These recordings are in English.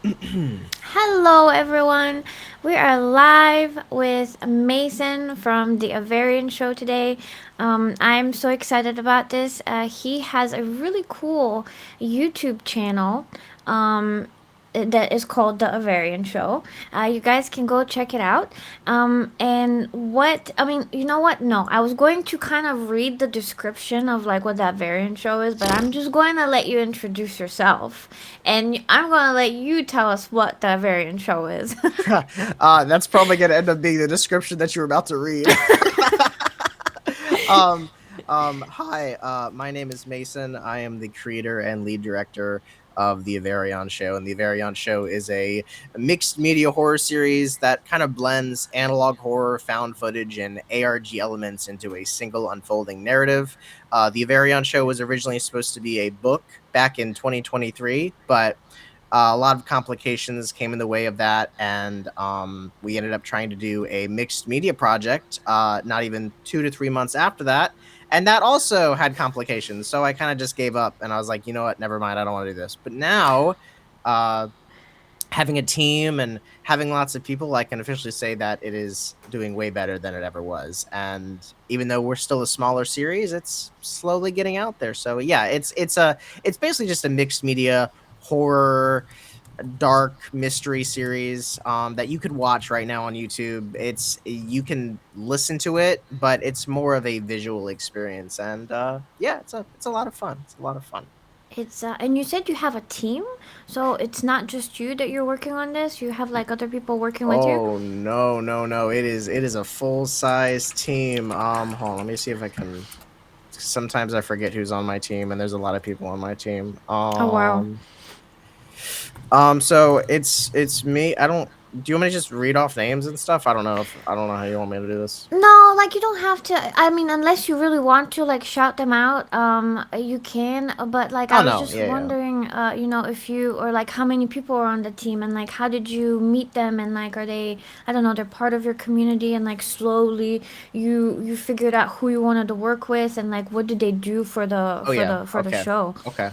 Hello, everyone. We are live with Mason from the AAVARION Show today. I'm so excited about this. He has a really cool YouTube channel. Um, that is called the AAVARION Show. You guys can go check it out. And what I mean, you know what? No, I was going to kind of read the description of like what that variant show is, but I'm just going to let you introduce yourself, and I'm going to let you tell us what the variant show is. That's probably going to end up being the description that you're about to read. um, Hi, my name is Mason. I am the creator and lead director of the AAVARION Show, and the AAVARION Show is a mixed media horror series that kind of blends analog horror, found footage, and ARG elements into a single unfolding narrative. The AAVARION Show was originally supposed to be a book back in 2023, but a lot of complications came in the way of that, and we ended up trying to do a mixed media project not even 2 to 3 months after that, and that also had complications. So I kind of just gave up, and I was like, you know what, never mind, I don't want to do this. But now, uh, having a team and having lots of people, I can officially say that it is doing way better than it ever was. And even though we're still a smaller series, it's slowly getting out there. So yeah, it's basically just a mixed media horror dark mystery series that you could watch right now on YouTube. You can listen to it, but it's more of a visual experience, and yeah, it's a lot of fun. It's a lot of fun. It's and you said you have a team, so it's not just you that you're working on this. You have like other people working with you. Oh no, no, no! It is a full size team. Hold on, let me see if I can. Sometimes I forget who's on my team, and there's a lot of people on my team. Oh wow. So it's me. I don't. Do you want me to just read off names and stuff? I don't know how you want me to do this. No, like you don't have to. I mean, unless you really want to, like shout them out, you can. But like, Oh I was no, just yeah, yeah. wondering, if you or like how many people are on the team, and like how did you meet them, and like are they, I don't know, they're part of your community, and like slowly you figured out who you wanted to work with, and like what did they do for the Oh yeah. Okay. show? Okay.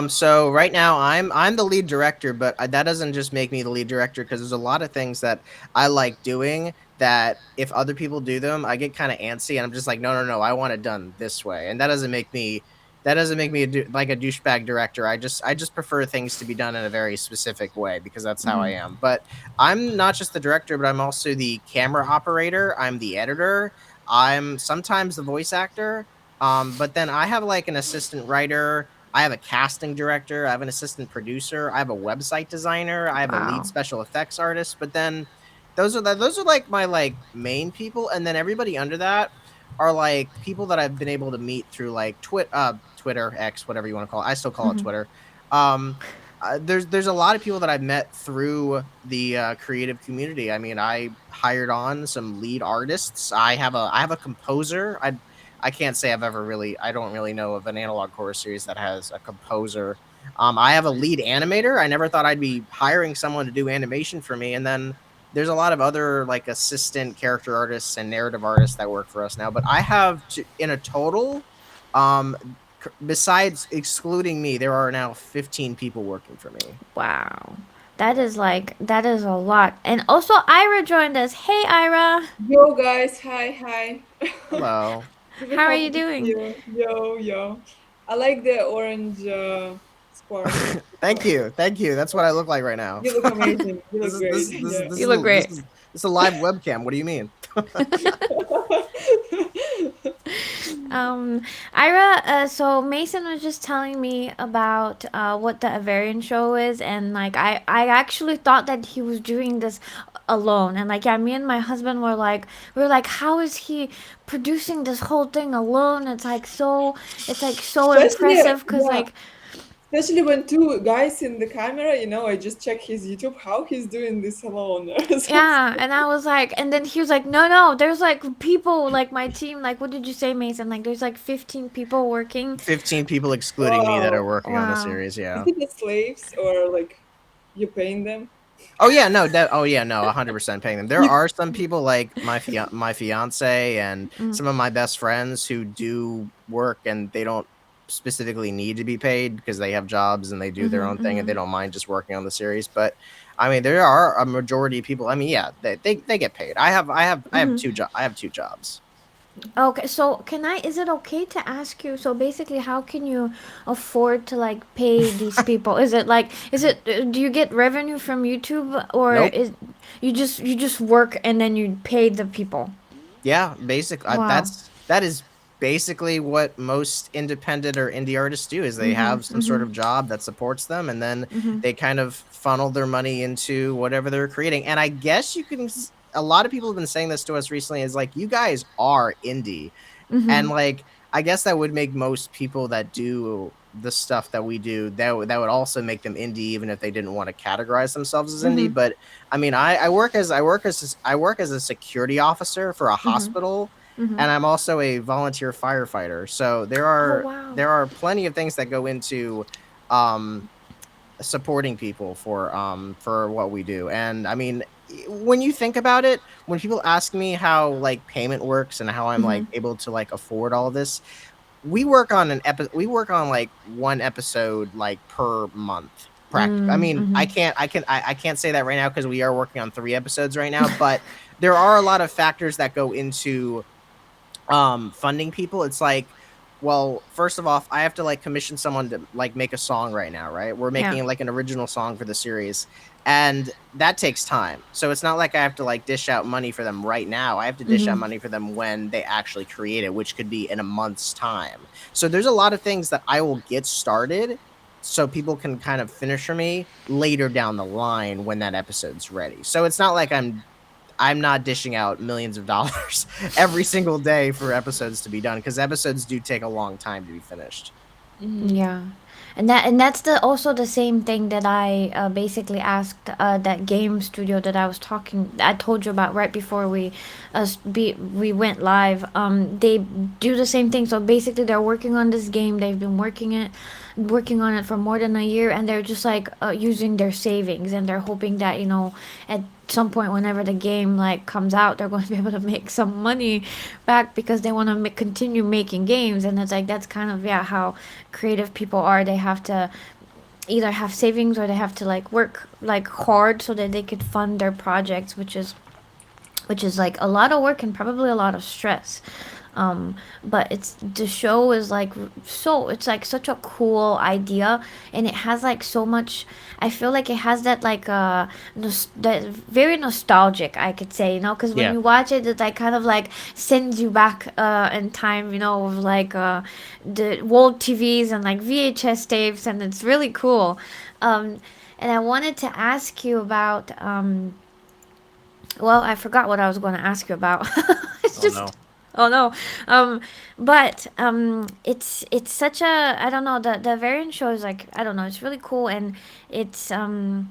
So right now I'm the lead director, but that doesn't just make me the lead director, because there's a lot of things that I like doing that if other people do them, I get kind of antsy, and I'm just like, no, no, no, I want it done this way, and that doesn't make me like a douchebag director. I just prefer things to be done in a very specific way, because that's how I Mm-hmm. am. But I'm not just the director, but I'm also the camera operator. I'm the editor. I'm sometimes the voice actor. But then I have like an assistant writer, I have a casting director, I have an assistant producer, I have a website designer, I have a lead Wow. special effects artist. But then those are like my like main people, and then everybody under that are like people that I've been able to meet through like Twitter, X, whatever you want to call it. I still call it Mm-hmm. Twitter. Um, there's a lot of people that I've met through the creative community. I mean, I hired on some lead artists. I have a composer. I can't say I don't really know of an analog horror series that has a composer. I have a lead animator. I never thought I'd be hiring someone to do animation for me. And then there's a lot of other like assistant character artists and narrative artists that work for us now. But I have in a total, um, besides excluding me, there are now 15 people working for me. Wow. That is a lot. And also Ira joined us. Hey Ira. Yo guys, hi, hi. Hello. Super How are happy you to see doing? you. Yo, yo. I like the orange spark. Thank you. Thank you. That's what I look like right now. You look amazing. You this look is this great. is this is Yeah. this You is look a, this great. is this is a live webcam. What do you mean? Um, Ira, so Mason was just telling me about what the Avarian show is, and like I actually thought that he was doing this alone, and like yeah, me and my husband we were like, how is he producing this whole thing alone? It's like so Especially, impressive, cause yeah, like especially when two guys in the camera, I just check his YouTube how he's doing this alone. So it's yeah, and I was like, and then he was like, no, no, there's like people like my team, like what did you say, Mason? Like there's like 15 people working. 15 people excluding me that are wow. working on the Wow. series. Is Yeah. it the slaves or like you paying them? Oh yeah, no, oh yeah, no, 100% paying them. There You, are some people like my fiance and Mm. some of my best friends who do work, and they don't. specifically need to be paid because they have jobs and they do their Mhm. own thing and they Mhm. don't mind just working on the series. But I mean, there are a majority of people. I mean, yeah, they get paid. Mhm. I have two jobs. Okay, so can I? Is it okay to ask you? So basically, how can you afford to like pay these people? Is it like? Is it? Do you get revenue from YouTube, or Nope. is you just work and then you pay the people? Yeah, basically, Wow. that is basically what most independent or indie artists do. Is they Mhm. have some sort Mhm. of job that supports them, and then Mhm. they kind of funnel their money into whatever they're creating. And I guess you can. A lot of people have been saying this to us recently. Is like you guys are indie, and Mhm. like I guess that would make most people that do the stuff that we do that would also make them indie even if they didn't want to categorize themselves as indie. Mhm. But I mean, I work as a security officer for a Mhm. hospital, Mhm. and I'm also a volunteer firefighter. So Oh wow. there are plenty of things that go into um supporting people for what we do. And I mean, when you think about it, when people ask me how like payment works and how I'm like Mhm. able to like afford all this, we work on like one episode like per month. Practically. I mean, Mhm. I can't say that right now because we are working on 3 episodes right now, but there are a lot of factors that go into funding people. It's like, well, first of all, I have to like commission someone to like make a song right now, right? We're Yeah. making like an original song for the series, and that takes time. So it's not like I have to like dish out money for them right now. I have to dish out Mhm. money for them when they actually create it, which could be in a month's time. So there's a lot of things that I will get started so people can kind of finish for me later down the line when that episode's ready. So it's not like I'm not dishing out millions of dollars every single day for episodes to be done because episodes do take a long time to be finished. Mm-hmm. Yeah, and that's the also the same thing that I basically asked that game studio that I told you about right before we went live. They do the same thing. So basically, they're working on this game. They've been working on it for more than a year, and they're just like using their savings, and they're hoping that at some point whenever the game like comes out they're going to be able to make some money back because they want to continue making games. And it's like that's kind of how creative people are. They have to either have savings or they have to like work like hard so that they could fund their projects, which is like a lot of work and probably a lot of stress. But it's the show is like so it's like such a cool idea, and it has like so much. I feel like it has that like that very nostalgic, I could say, because when Yeah. you watch it, it like kind of like sends you back in time, with like the old TVs and like VHS tapes, and it's really cool. Um, and I wanted to ask you about well, I forgot what I was going to ask you about. It's Oh no. just, oh no. Um, but it's such a, I don't know, the variant show is like, I don't know, it's really cool. And it's and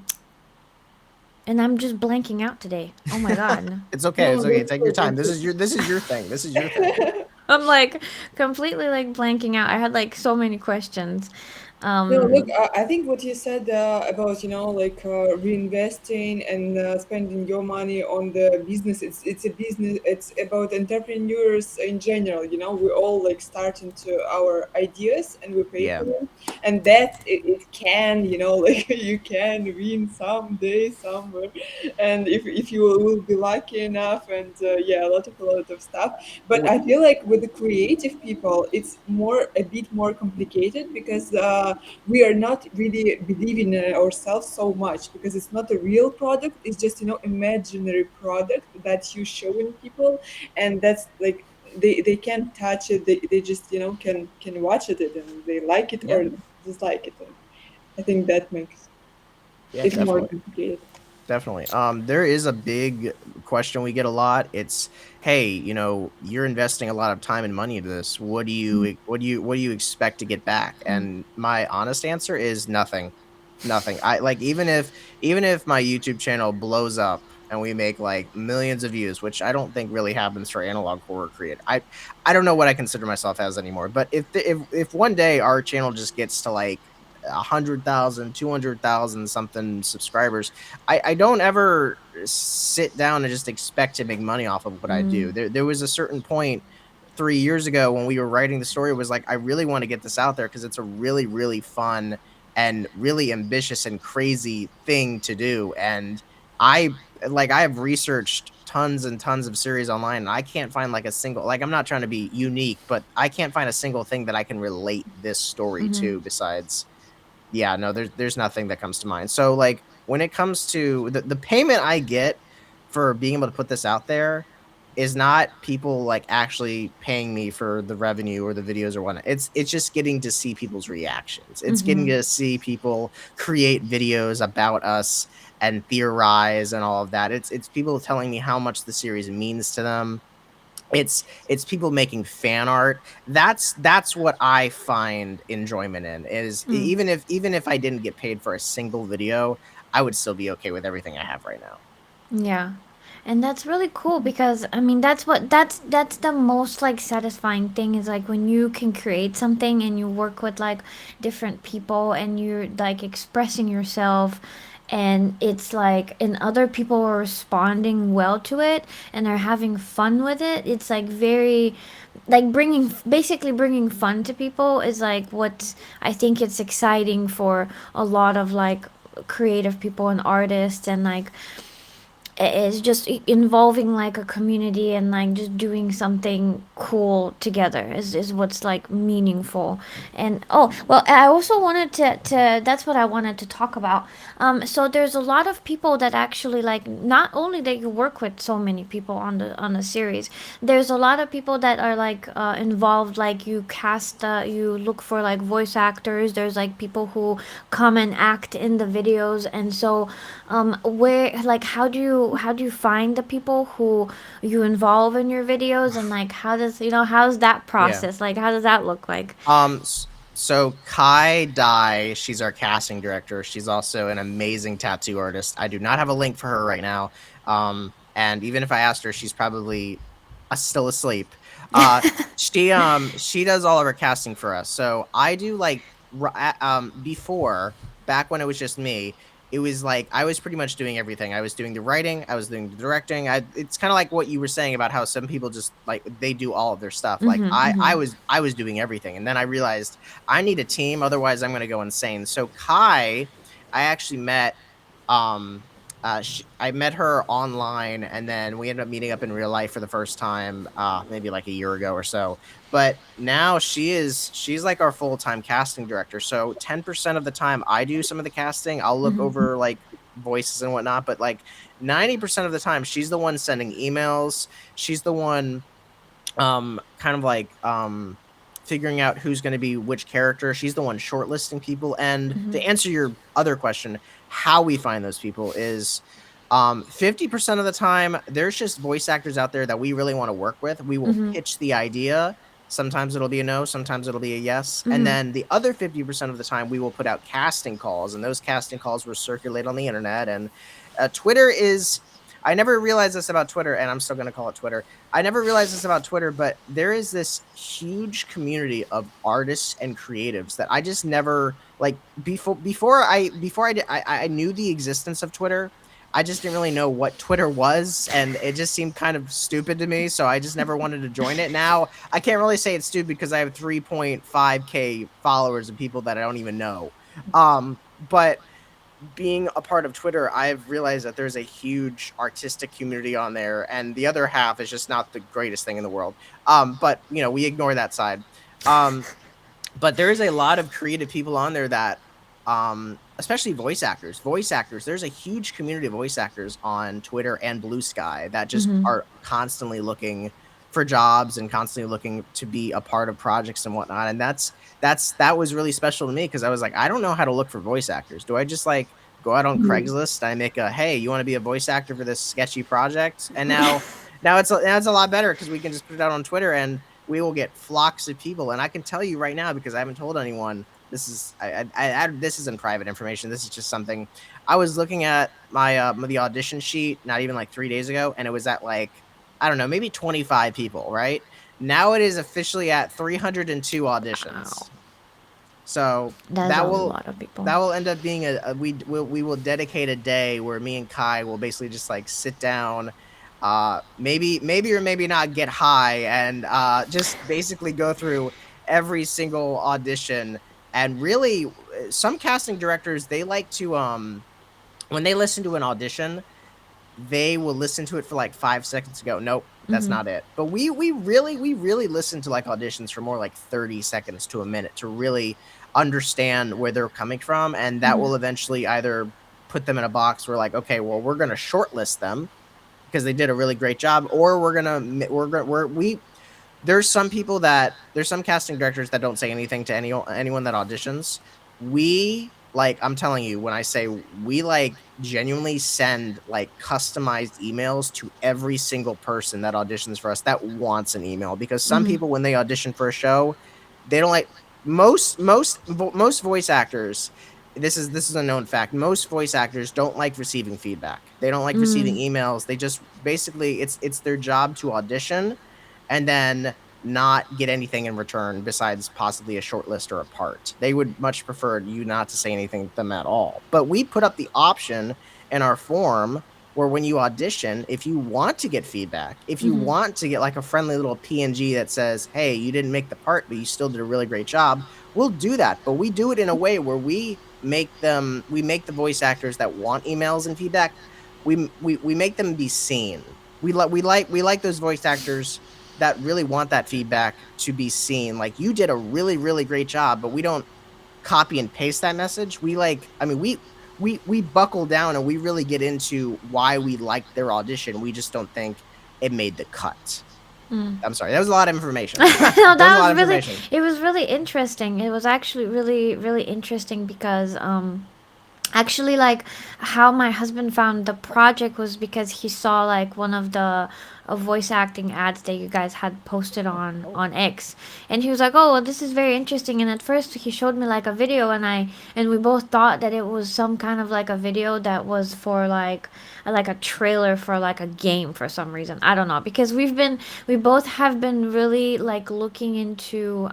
I'm just blanking out today. Oh my god. It's okay. No, It's okay. that's Take your good. time. That's good. This is your thing. This is your thing. I'm like completely like blanking out. I had like so many questions. No, look, Um, I think what you said about, like reinvesting and spending your money on the business, it's a business, it's about entrepreneurs in general. We all like start into our ideas and we pay for Yeah. them. And that it can, like you can win someday somewhere. And if you will be lucky enough and yeah, a lot of stuff. But Well, I feel like with the creative people, it's a bit more complicated because we are not really believing in ourselves so much because it's not a real product. It's just imaginary product that you showing people, and that's like they can't touch it. They just can watch it and they like it yeah. or dislike it. And I think that makes Yeah, it more definitely. complicated. Definitely. There is a big question we get a lot. It's, hey, you're investing a lot of time and money into this. What do you expect to get back? And my honest answer is nothing. Nothing. I like even if my YouTube channel blows up and we make like millions of views, which I don't think really happens for analog horror create. I don't know what I consider myself as anymore. But if one day our channel just gets to like 100,000, 200,000 something subscribers, I don't ever sit down and just expect to make money off of what I do. There was a certain point 3 years ago when we were writing the story was like, I really want to get this out there because it's a really, really fun and really ambitious and crazy thing to do. And I I have researched tons and tons of series online and I can't find like a single, like, I'm not trying to be unique, but I can't find a single thing that I can relate this story Mm-hmm. to besides, yeah, no, there's nothing that comes to mind. So like when it comes to the payment I get for being able to put this out there is not people like actually paying me for the revenue or the videos or whatnot. It's just getting to see people's reactions. It's getting Mm-hmm. to see people create videos about us and theorize and all of that. It's people telling me how much the series means to them. It's people making fan art. That's what I find enjoyment in, is Mm. even if I didn't get paid for a single video, I would still be okay with everything I have right now. Yeah. And that's really cool because I mean that's the most like satisfying thing is like when you can create something and you work with like different people and you're like expressing yourself and it's like and other people are responding well to it and they're having fun with it. It's like very like bringing basically bringing fun to people is like what I think it's exciting for a lot of like creative people and artists and like it's just involving like a community and like just doing something cool together is what's like meaningful. And oh well, I also wanted to that's what I wanted to talk about. So there's a lot of people that actually like not only that you work with so many people on the series, there's a lot of people that are like involved, like you cast you look for like voice actors, there's like people who come and act in the videos. And so where like how do you find the people who you involve in your videos, and like how does how's that Yeah. process, like how does that look like? So Kai Dai, she's our casting director. She's also an amazing tattoo artist. I do not have a link for her right now. And even if I asked her, she's probably still asleep. Uh, she does all of our casting for us. So I do like before, back when it was just me, it was like I was pretty much doing everything. I was doing the writing, I was doing the directing. It's kind of like what you were saying about how some people just like they do all of their stuff. Like Mm-hmm, mm-hmm. I was doing everything, and then I realized I need a team, otherwise I'm going to go insane. So Kai, I actually met. I met her online, and then we ended up meeting up in real life for the first time, maybe like a year ago or so. But now she's like our full time casting director. So 10% of the time I do some of the casting. I'll look Mm-hmm. over like voices and whatnot, but like 90% of the time she's the one sending emails. She's the one kind of like figuring out who's going to be which character. She's the one shortlisting people. And Mm-hmm. to answer your other question, how we find those people is 50% of the time there's just voice actors out there that we really want to work with. We will Mm-hmm. pitch the idea. Sometimes it'll be a no, sometimes it'll be a yes. And Mm-hmm. then the other 50% of the time we will put out casting calls, and those casting calls will circulate on the internet. And Twitter is, I never realized this about Twitter, and I'm still going to call it Twitter. I never realized this about Twitter, but there is this huge community of artists and creatives that I just never like before I knew the existence of Twitter. I just didn't really know what Twitter was, and it just seemed kind of stupid to me, so I just never wanted to join it. Now, I can't really say it's stupid because I have 3.5K followers of people that I don't even know. But being a part of Twitter, I've realized that there's a huge artistic community on there, and the other half is just not the greatest thing in the world. But we ignore that side. Um, but there is a lot of creative people on there that especially voice actors, there's a huge community of voice actors on Twitter and Blue Sky that just Mm-hmm. are constantly looking for jobs and constantly looking to be a part of projects and whatnot. And that was really special to me because I was like, I don't know how to look for voice actors. Do I just like go out on Craigslist and I make a, hey, you want to be a voice actor for this sketchy project? And now it's a lot better because we can just put it out on Twitter and we will get flocks of people. And I can tell you right now, because I haven't told anyone, this is this isn't private information. This is just something I was looking at my the audition sheet not even like 3 days ago, and it was at like, I don't know, maybe 25 people. Right now, it is officially at 302 Wow, auditions. So that's a lot of people. that will end up being we will dedicate a day where me and Kai will basically just like sit down. maybe or maybe not get high and just basically go through every single audition. And really, some casting directors, they like to when they listen to an audition, they will listen to it for like 5 seconds to go, nope, that's Mm-hmm. not it. But we really listen to like auditions for more like 30 seconds to a minute to really understand where they're coming from, and that Mm-hmm. will eventually either put them in a box where like, okay, well, we're gonna shortlist them because they did a really great job, or there's some casting directors that don't say anything to anyone that auditions. We like, I'm telling you, when I say we like genuinely send like customized emails to every single person that auditions for us that wants an email, because some Mm-hmm. people when they audition for a show, they don't like most voice actors, this is a known fact. Most voice actors don't like receiving feedback. They don't like receiving Mm-hmm. emails. They just basically, it's their job to audition and then not get anything in return besides possibly a short list or a part. They would much prefer you not to say anything to them at all. But we put up the option in our form where when you audition, if you want to get feedback, if you Mm-hmm. want to get like a friendly little PNG that says, hey, you didn't make the part, but you still did a really great job, we'll do that. But we do it in a way where we make the voice actors that want emails and feedback, we make them be seen. We like those voice actors that really want that feedback to be seen. Like, you did a really, really great job, but we don't copy and paste that message. We like, I mean, we buckle down and we really get into why we liked their audition. We just don't think it made the cut. Mm. I'm sorry. That was a lot of information. No, That was a that lot was of really, information. it was really interesting. It was actually really, really interesting because actually, like, how my husband found the project was because he saw like one of the voice acting ads that you guys had posted Oh, on X, and he was like, oh, well, this is very interesting. And at first he showed me like a video, and we both thought that it was some kind of like a video that was for like a trailer for like a game for some reason. I don't know, because we both have been really like looking into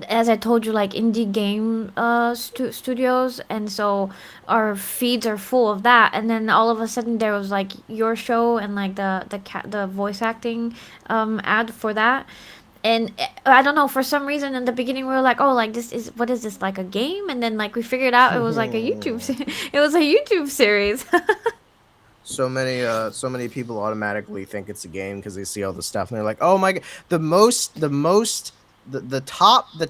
as I told you, like indie game studios, and so our feeds are full of that. And then all of a sudden, there was like your show and like the voice acting ad for that. And I don't know, for some reason in the beginning we were like, oh, like this is what is this, like a game? And then like we figured out it was like a it was a YouTube series. so many people automatically think it's a game because they see all the stuff and they're like, oh my god. The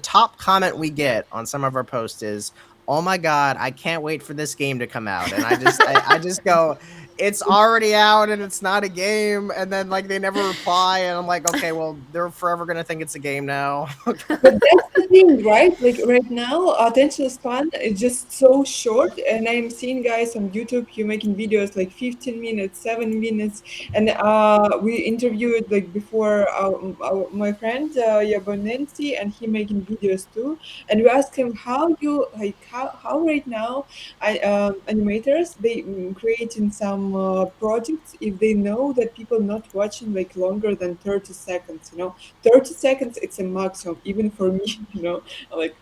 top comment we get on some of our posts is, oh my god, I can't wait for this game to come out. And I just go, it's already out and it's not a game. And then like they never reply, and I'm like, okay, well, they're forever gonna think it's a game now. But that's the thing, right? Like right now, attention span is just so short, and I'm seeing guys on YouTube you making videos like 15 minutes, 7 minutes, and we interviewed like before my friend Yabonensi, and he making videos too, and we asked him how you like how right now animators they creating some projects if they know that people not watching like longer than 30 seconds, 30 seconds it's a maximum even for me. I'm like,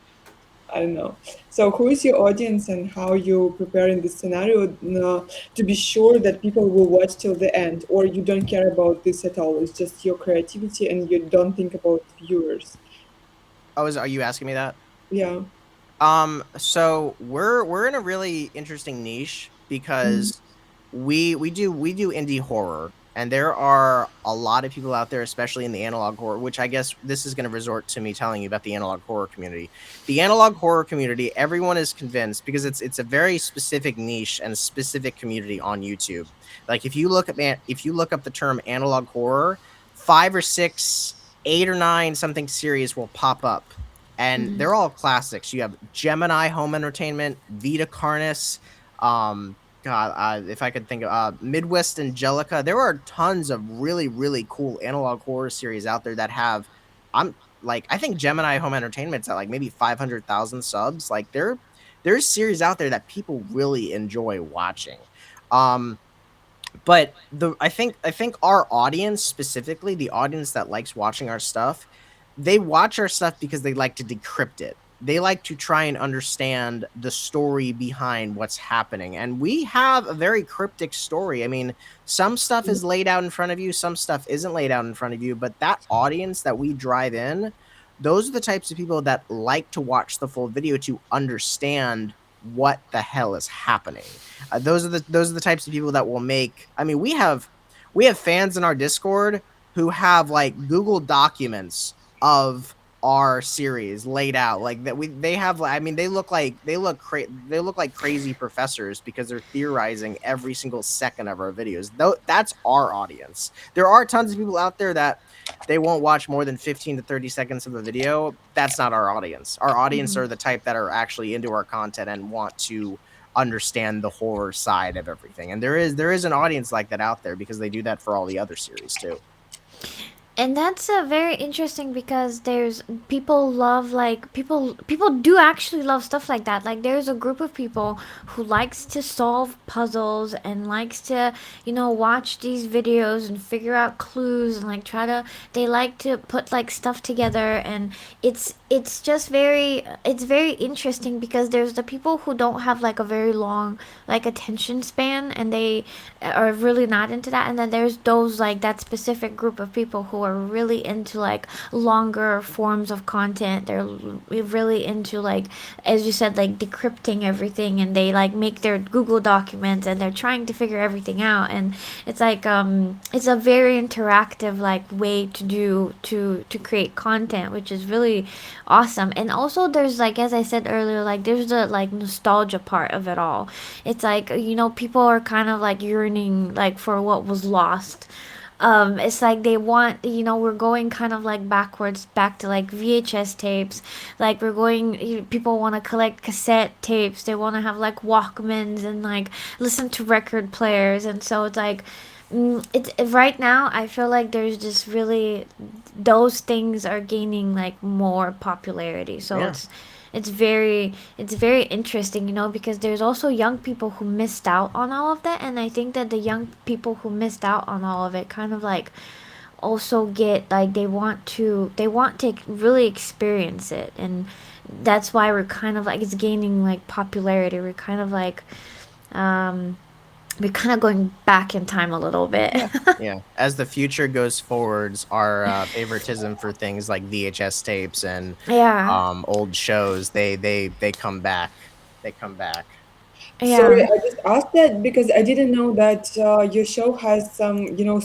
I don't know. So who is your audience and how you preparing this scenario to be sure that people will watch till the end, or you don't care about this at all, it's just your creativity and you don't think about viewers? Are you asking me that? Yeah. So we're in a really interesting niche Mm-hmm. because we do indie horror, and there are a lot of people out there, especially in the analog horror, which I guess this is going to resort to me telling you about the analog horror community. The analog horror community, everyone is convinced, because it's a very specific niche and specific community on YouTube. Like, if you look up the term analog horror, 5 or 6, 8 or 9 something series will pop up, and Mm-hmm. they're all classics. You have Gemini Home Entertainment, Vita Carnis, God, if I could think of Midwest Angelica. There are tons of really, really cool analog horror series out there that have, I'm like, I think Gemini Home Entertainment's at like maybe 500,000 subs. Like, there's series out there that people really enjoy watching. Um, but I think our audience, specifically the audience that likes watching our stuff, they watch our stuff because they like to decrypt it. they like to try and understand the story behind what's happening. And we have a very cryptic story. I mean, some stuff is laid out in front of you, some stuff isn't laid out in front of you, but that audience that we drive in, those are the types of people that like to watch the full video to understand what the hell is happening. Those are the types of people that will make. I mean, we have fans in our Discord who have like Google documents of our series laid out like that. They have, I mean, they look like crazy professors because they're theorizing every single second of our videos. Though that's our audience. There are tons of people out there that they won't watch more than 15 to 30 seconds of a video. That's not our audience. Our audience Mhm. are the type that are actually into our content and want to understand the horror side of everything. And there is an audience like that out there because they do that for all the other series too. And that's very interesting because there's people love like people do actually love stuff like that. Like there's a group of people who likes to solve puzzles and likes to, watch these videos and figure out clues and like try to they like to put like stuff together. And it's just very interesting because there's the people who don't have like a very long like attention span, and they are really not into that. And then there's those like that specific group of people who are really into like longer forms of content. They're really into, like, as you said, like decrypting everything, and they like make their Google documents and they're trying to figure everything out. And it's like it's a very interactive like way to do to create content, which is really awesome. And also there's, like, as I said earlier, like there's the like nostalgia part of it all. It's like, people are kind of like yearning like for what was lost. It's like they want, we're going kind of like backwards back to like VHS tapes. Like we're going, people want to collect cassette tapes. They want to have like Walkmans and like listen to record players. And so it's like, it's right now. I feel like there's just really those things are gaining like more popularity. So Yeah. it's very interesting, because there's also young people who missed out on all of that. And I think that the young people who missed out on all of it kind of like also get like they want to really experience it. And that's why we're kind of like it's gaining like popularity. Um we're kind of going back in time a little bit. Yeah. Yeah. As the future goes forwards, our favoritism for things like VHS tapes and Yeah. old shows, they come back. They come back. Sorry, Yeah. I just asked that because I didn't know that your show has some,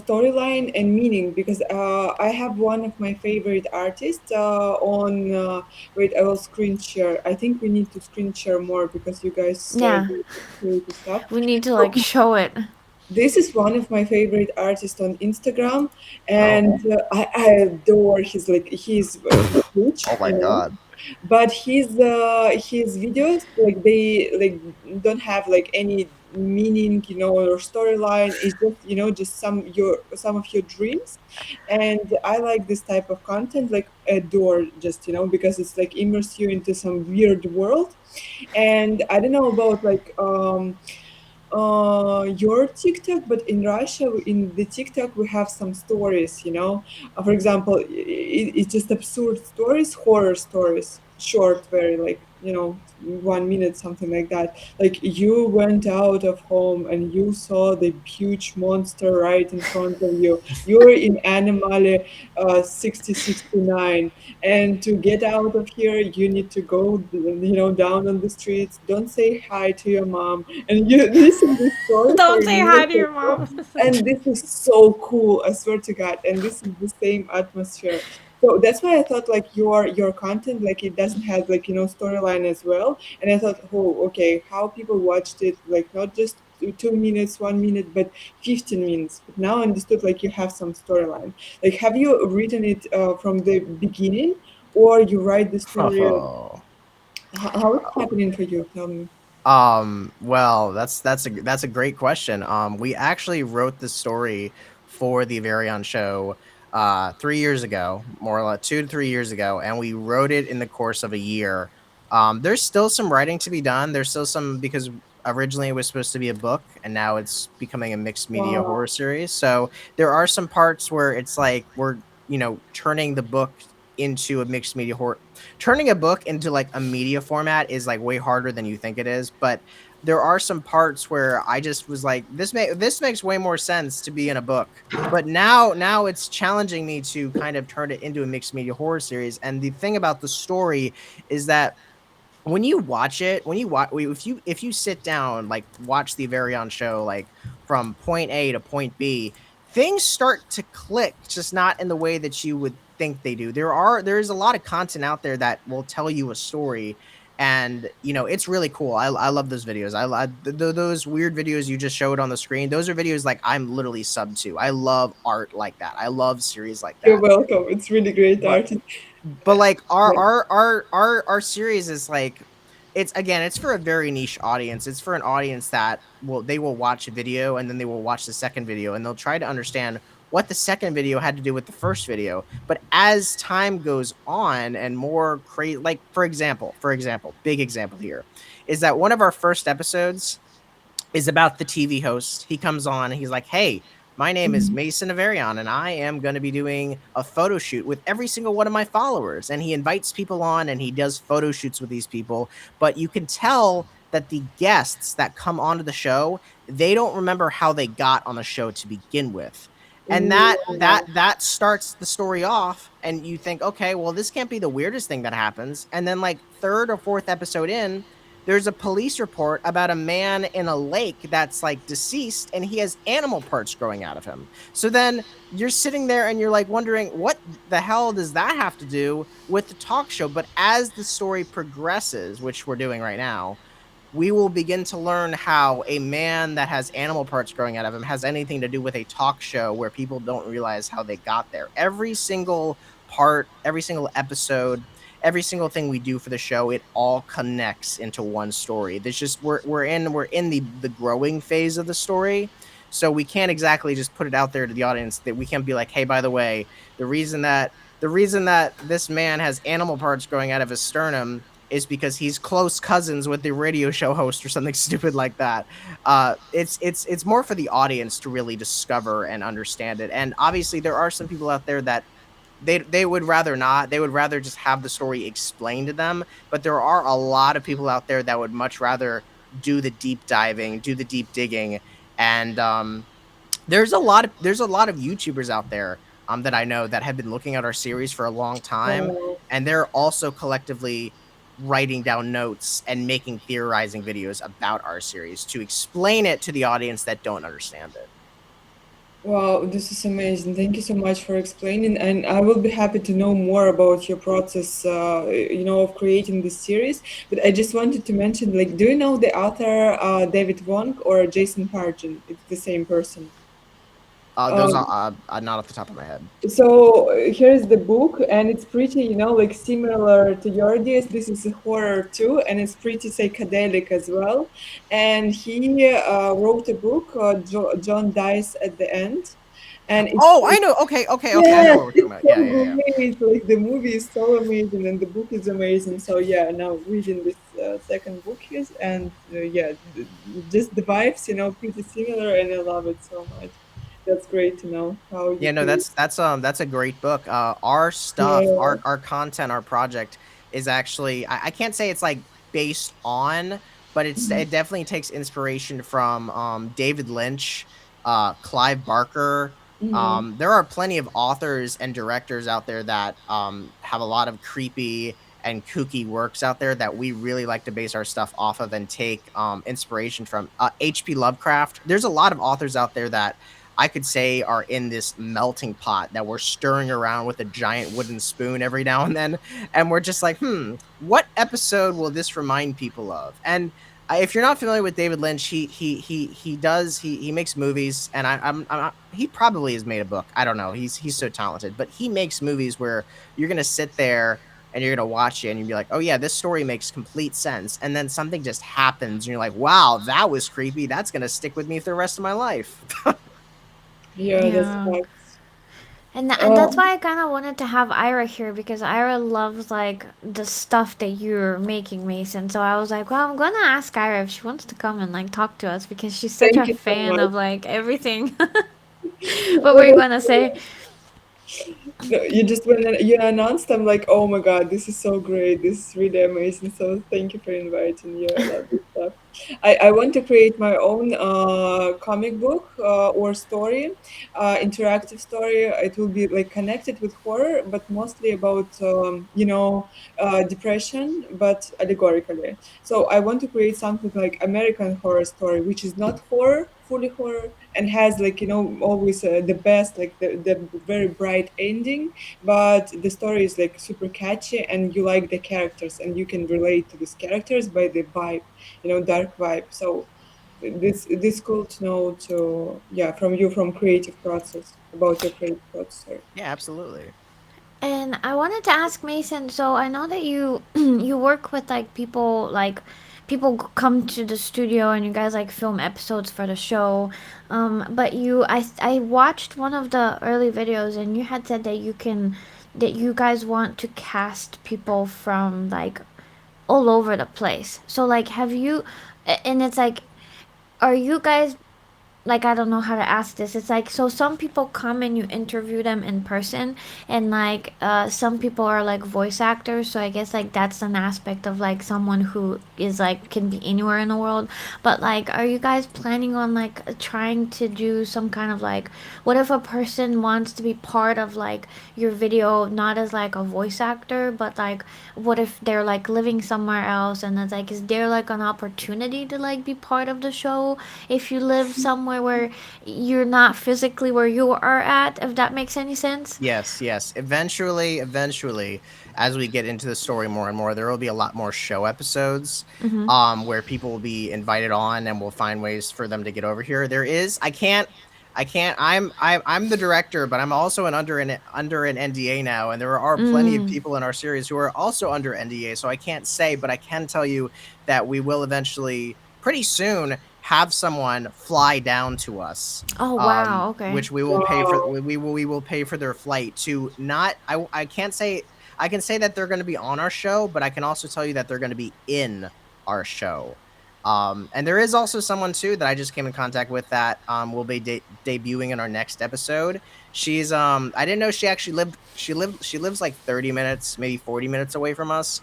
storyline and meaning. Because I have one of my favorite artists on. Wait, I will screen share. I think we need to screen share more because you guys Yeah. do creative stuff. We need to like So show it. this is one of my favorite artists on Instagram, Oh. and I adore his like he's huge, Oh my god. but his videos like they like don't have like any meaning, or storyline. It's just just some of your dreams, and I like this type of content, like adore, just because it's like immerse you into some weird world. And I don't know about like your TikTok, but in Russia, in the TikTok, we have some stories, For example, it's just absurd stories, horror stories, short, very like, 1 minute, something like that. Like you went out of home and you saw the huge monster right in front of you. You're in Animale 6069, and to get out of here, you need to go, down on the streets. Don't say hi to your mom, and you listen this story for Don't a say minute hi to or your so, mom. and this is so cool, I swear to God. And this is the same atmosphere. So that's why I thought like your content, like it doesn't have like storyline as well. And I thought, oh, okay, how people watched it, like not just 2 minutes, 1 minute, but 15 minutes. But now I understood like you have some storyline. Like, have you written it from the beginning, or you write the story? Oh. How it's happening for you? Tell me. Well, that's a great question. We actually wrote the story for the Avarion show 3 years ago, more or less 2 to 3 years ago, and we wrote it in the course of a year. There's still some writing to be done. There's still some because originally it was supposed to be a book and now it's becoming a mixed media Wow. horror series. So there are some parts where it's like we're turning the book into a mixed media horror turning a book into like a media format is like way harder than you think it is, but there are some parts where I just was like, this makes way more sense to be in a book. But now it's challenging me to kind of turn it into a mixed media horror series. And the thing about the story is that when you watch it, when you watch, if you sit down, like watch the Avarion show, like from point A to point B, things start to click, just not in the way that you would think they do. There's a lot of content out there that will tell you a story, and it's really cool. I love those videos. I love those weird videos you just showed on the screen. Those are videos like I'm literally sub to. I love art like that. I love series like You're that. welcome. It's really great But art. like our Yeah. our our our our series is like, it's for a very niche audience. It's for an audience that will watch a video, and then they will watch the second video, and they'll try to understand what the second video had to do with the first video. But as time goes on and more crazy, like for example, big example here is that one of our first episodes is about the TV host. He comes on and he's like, "Hey, my name is Mhm. Mason AAVARION, and I am going to be doing a photo shoot with every single one of my followers." And he invites people on and he does photo shoots with these people. But you can tell that the guests that come onto the show, they don't remember how they got on the show to begin with. And Ooh, that starts the story off, and you think, okay, well, this can't be the weirdest thing that happens. And then, like, third or fourth episode in, there's a police report about a man in a lake that's like deceased, and he has animal parts growing out of him. So then you're sitting there and you're like wondering, what the hell does that have to do with the talk show? But as the story progresses, which we're doing right now, we will begin to learn how a man that has animal parts growing out of him has anything to do with a talk show where people don't realize how they got there. Every single part, every single episode, every single thing we do for the show, it all connects into one story. There's just we're in the growing phase of the story. So we can't exactly just put it out there to the audience. That we can't be like, "Hey, by the way, the reason that this man has animal parts growing out of his sternum is because he's close cousins with the radio show host," or something stupid like that. It's more for the audience to really discover and understand it. And obviously, there are some people out there that they would rather not. They would rather just have the story explained to them. But there are a lot of people out there that would much rather do the deep diving, do the deep digging, and there's a lot of YouTubers out there that I know that have been looking at our series for a long time, wow. and they're also collectively writing down notes and making theorizing videos about our series to explain it to the audience that don't understand it. Wow, this is amazing. Thank you so much for explaining, and I will be happy to know more about your process, of creating this series. But I just wanted to mention, like, do you know the author David Wong or Jason Pargin? It's the same person. Those Um, are not off the top of my head. so here's the book, and it's pretty, like similar to your ideas. This is a horror too, and it's pretty psychedelic as well. And he wrote a book, John Dies at the End, and Oh, I know. Okay, okay, okay. I know yes, what we're talking it's about. Yeah, so yeah, yeah. great. Like the movie is so amazing, and the book is amazing. So yeah, now reading this second book is, and yeah, just the vibes, pretty similar, and I love it so much. That's great to know how you Yeah, no, create. that's a great book. Our stuff, Yeah. our content, our project is actually, I can't say it's like based on, but it definitely takes inspiration from David Lynch, Clive Barker. Mm-hmm. There are plenty of authors and directors out there that have a lot of creepy and kooky works out there that we really like to base our stuff off of and take inspiration from. H.P. Lovecraft. There's a lot of authors out there that I could say are in this melting pot that we're stirring around with a giant wooden spoon every now and then, and we're just like, what episode will this remind people of? And if you're not familiar with David Lynch, he makes movies, and he probably has made a book. I don't know. He's so talented, but he makes movies where you're gonna sit there and you're gonna watch it and you'll be like, oh yeah, this story makes complete sense, and then something just happens and you're like, wow, that was creepy. That's gonna stick with me for the rest of my life. Yeah, that's Yeah. facts. And that's Uh, why I kind of wanted to have Ira here because Ira loves like the stuff that you're making, Mason. So I was like, well, I'm gonna ask Ira if she wants to come and like talk to us because she's such Thank a you so fan much. of like everything. What Oh, were you that's gonna say? great. No, you just when you announced, I'm like, oh my god, this is so great. This is really amazing. So thank you for inviting you. I love this stuff. I want to create my own comic book or story, interactive story. It will be like connected with horror, but mostly about depression, but allegorically. So I want to create something like American Horror Story, which is not horror, fully horror, and has like always the best, like the very bright ending, but the story is like super catchy and you like the characters and you can relate to these characters by the vibe, dark vibe. So this cool to know, to yeah, from you, from creative process, about your creative process. Sorry. Yeah, absolutely. And I wanted to ask Mason. So I know that you you work with like people, like people come to the studio and you guys like film episodes for the show. But I watched one of the early videos and you had said that you guys want to cast people from like all over the place. So like, have you? And it's like, are you guys like, I don't know how to ask this. It's like, so some people come and you interview them in person, and like some people are like voice actors. So I guess like that's an aspect of like someone who is like can be anywhere in the world. But like, are you guys planning on like trying to do some kind of like, what if a person wants to be part of like your video, not as like a voice actor, but like what if they're like living somewhere else, and it's like, is there like an opportunity to like be part of the show if you live somewhere where you're not physically where you are at, if that makes any sense? Yes, yes. Eventually, as we get into the story more and more, there will be a lot more show episodes, Mm-hmm. where people will be invited on, and we'll find ways for them to get over here. There is, I can't. I'm the director, but I'm also under an NDA now, and there are plenty of Mm. people in our series who are also under NDA. So I can't say, but I can tell you that we will eventually, pretty soon, have someone fly down to us, Oh wow, okay. which we will pay for. Wow. We will pay for their flight to not. I can't say. I can say that they're going to be on our show, but I can also tell you that they're going to be in our show. And there is also someone too that I just came in contact with that will be debuting in our next episode. She's I didn't know she actually lived. She lives like 30 minutes, maybe 40 minutes away from us,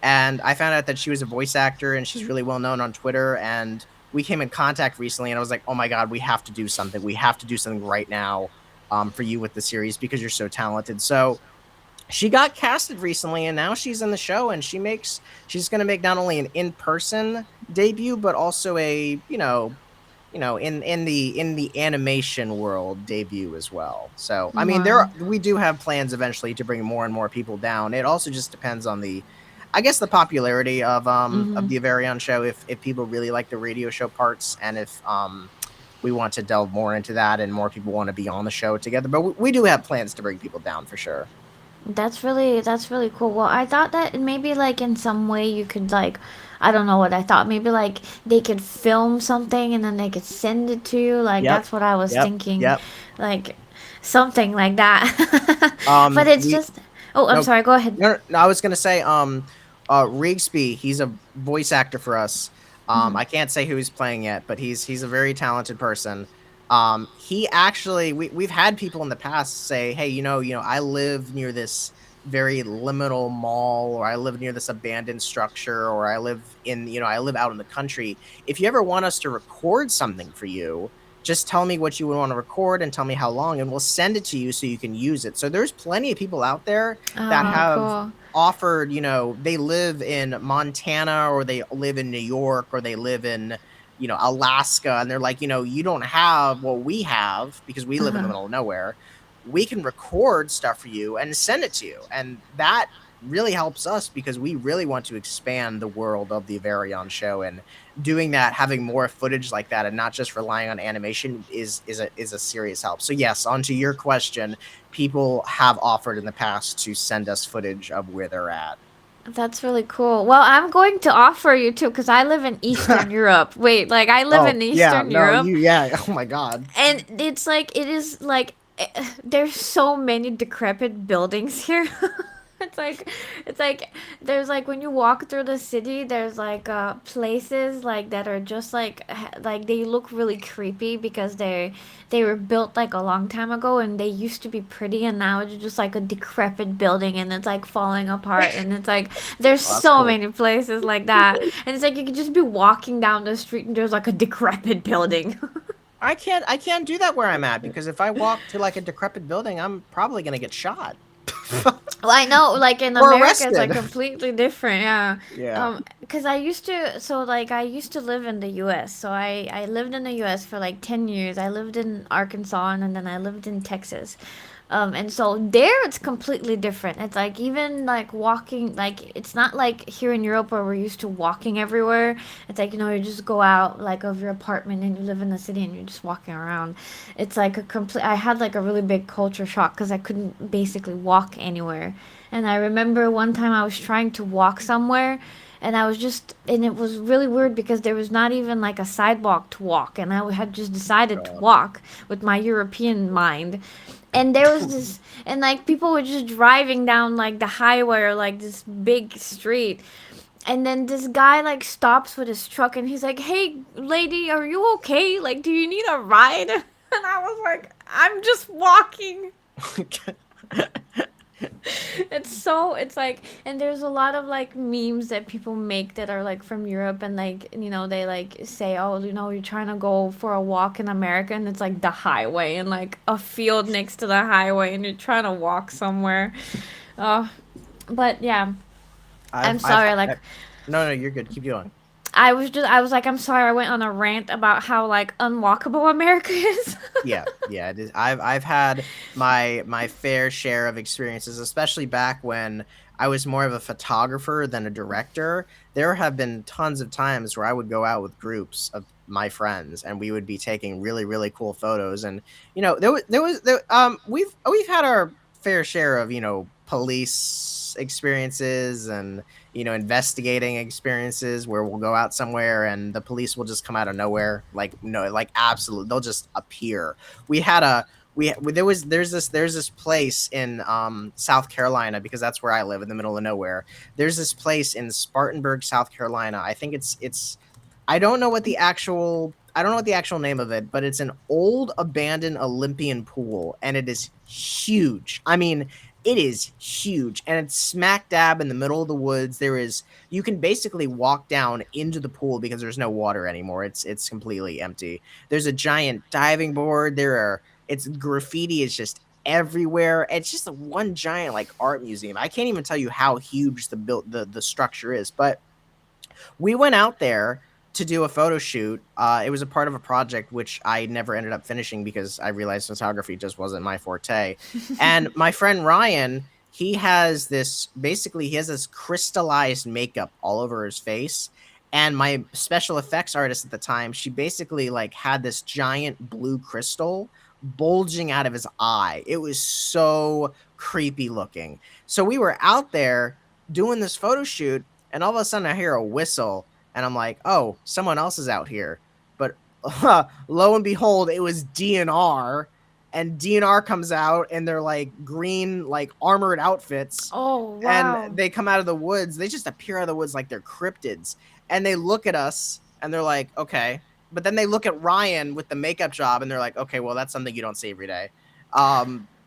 and I found out that she was a voice actor and she's really well known on Twitter. And we came in contact recently, and I was like, oh my god, we have to do something. We have to do something right now, for you with the series because you're so talented. So she got casted recently, and now she's in the show, and she's going to make not only an in-person debut, but also a in the animation world debut as well. So I mean, Wow. we do have plans eventually to bring more and more people down. It also just depends on the, I guess, the popularity of Mm-hmm. the Avarion show. If people really like the radio show parts, and if we want to delve more into that, and more people want to be on the show together. But we do have plans to bring people down for sure. That's really cool. Well, I thought that maybe like in some way you could like, I don't know what I thought. Maybe like they could film something and then they could send it to you. Like Yep. that's what I was Yep. thinking. Yep. Like something like that. But it's We just, oh, I'm no, sorry. Go ahead. no, I was gonna say, Rigsby, he's a voice actor for us. Mm-hmm. I can't say who he's playing yet, but he's a very talented person. He actually, we've had people in the past say, hey, I live near this very liminal mall, or I live near this abandoned structure, or I live out in the country. If you ever want us to record something for you, just tell me what you would want to record and tell me how long, and we'll send it to you so you can use it. So there's plenty of people out there that Oh, have cool. offered, they live in Montana, or they live in New York, or they live in, Alaska, and they're like, you don't have what we have because we Uh live in the huh. middle of nowhere. We can record stuff for you and send it to you. And that really helps us because we really want to expand the world of the Avarion show, and doing that, having more footage like that and not just relying on animation is a serious help. So yes, on to your question, people have offered in the past to send us footage of where they're at. That's really cool. Well, I'm going to offer you too because I live in Eastern Europe. Wait, like I live Oh in yeah, Eastern no, Europe, oh my god. and it's like it is like there's so many decrepit buildings here. it's like it's like there's like when you walk through the city, there's like places like that are just like they look really creepy because they were built like a long time ago and they used to be pretty and now it's just like a decrepit building and it's like falling apart and it's like there's Oh, that's so cool. many places like that and it's like you could just be walking down the street and there's like a decrepit building. I can't do that where I'm at because if I walk to like a decrepit building, I'm probably gonna get shot Well, I know, like in or America, it's like arrested. completely different, yeah. Yeah. Because I used to live in the U.S. So I lived in the U.S. for like 10 years. I lived in Arkansas and then I lived in Texas. And so there it's completely different. It's like even like walking, like it's not like here in Europe where we're used to walking everywhere. It's like, you just go out like of your apartment and you live in the city and you're just walking around. It's like I had like a really big culture shock because I couldn't basically walk anywhere. And I remember one time I was trying to walk somewhere and it was really weird because there was not even like a sidewalk to walk and I had just decided to God. walk with my European mind and there was this and like people were just driving down like the highway or like this big street and then this guy like stops with his truck and he's like, "Hey lady, are you okay? Like, do you need a ride?" And I was like, "I'm just walking." It's like and there's a lot of like memes that people make that are like from Europe and like they like say, "Oh, you're trying to go for a walk in America," and it's like the highway and like a field next to the highway and you're trying to walk somewhere. Oh, but yeah, I'm sorry, I like no, no, you're good. Keep going. I was like, I'm sorry, I went on a rant about how like unwalkable America is. Yeah, yeah, it is. I've had my fair share of experiences, especially back when I was more of a photographer than a director. There have been tons of times where I would go out with groups of my friends and we would be taking really, really cool photos. And we've had our fair share of police experiences and investigating experiences where we'll go out somewhere and the police will just come out of nowhere, like no, like absolute, they'll just appear. We had a we there's this place in South Carolina, because that's where I live, in the middle of nowhere. There's this place in Spartanburg, South Carolina. I think it's I don't know what the actual name of it, but it's an old abandoned Olympian pool and it is huge. I mean, it is huge and it's smack dab in the middle of the woods. You can basically walk down into the pool because there's no water anymore. It's completely empty. There's a giant diving board. It's graffiti is just everywhere. It's just a one giant like art museum. I can't even tell you how huge the structure is, but we went out there to do a photo shoot. It was a part of a project which I never ended up finishing because I realized photography just wasn't my forte. And my friend Ryan, he has this crystallized makeup all over his face. And my special effects artist at the time, she basically like had this giant blue crystal bulging out of his eye. It was so creepy looking. So we were out there doing this photo shoot and all of a sudden I hear a whistle and I'm like, "Oh, someone else is out here." But lo and behold, it was DNR, and DNR comes out and they're like green, like armored outfits, Oh, and wow. they come out of the woods. They just appear out of the woods like they're cryptids, and they look at us and they're like, "Okay." But then they look at Ryan with the makeup job and they're like, "Okay, well, that's something you don't see every day."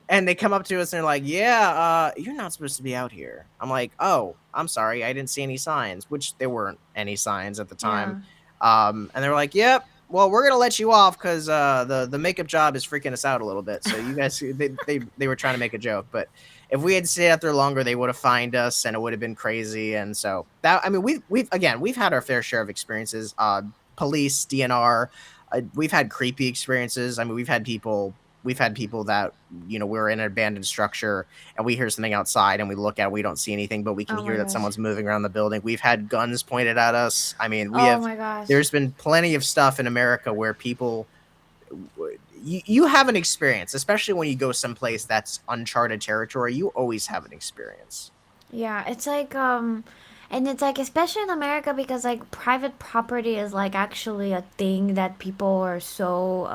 And they come up to us and they're like, "Yeah, you're not supposed to be out here." I'm like, "Oh, I'm sorry, I didn't see any signs," which there weren't any signs at the time. Yeah. And they were like, "Yep, well, we're gonna let you off because the makeup job is freaking us out a little bit." So you guys, they were trying to make a joke, but if we had stayed out there longer, they would have fined us and it would have been crazy. And so that, I mean, we've had our fair share of experiences. Police, DNR, we've had creepy experiences. I mean, we've had people that we're in an abandoned structure and we hear something outside and we look out, we don't see anything, but we can Oh hear my that gosh. someone's moving around the building. We've had guns pointed at us. I mean, Oh my gosh. there's been plenty of stuff in America where people, you have an experience, especially when you go someplace that's uncharted territory. You always have an experience. Yeah, it's like And it's like, especially in America, because like private property is like actually a thing that people are so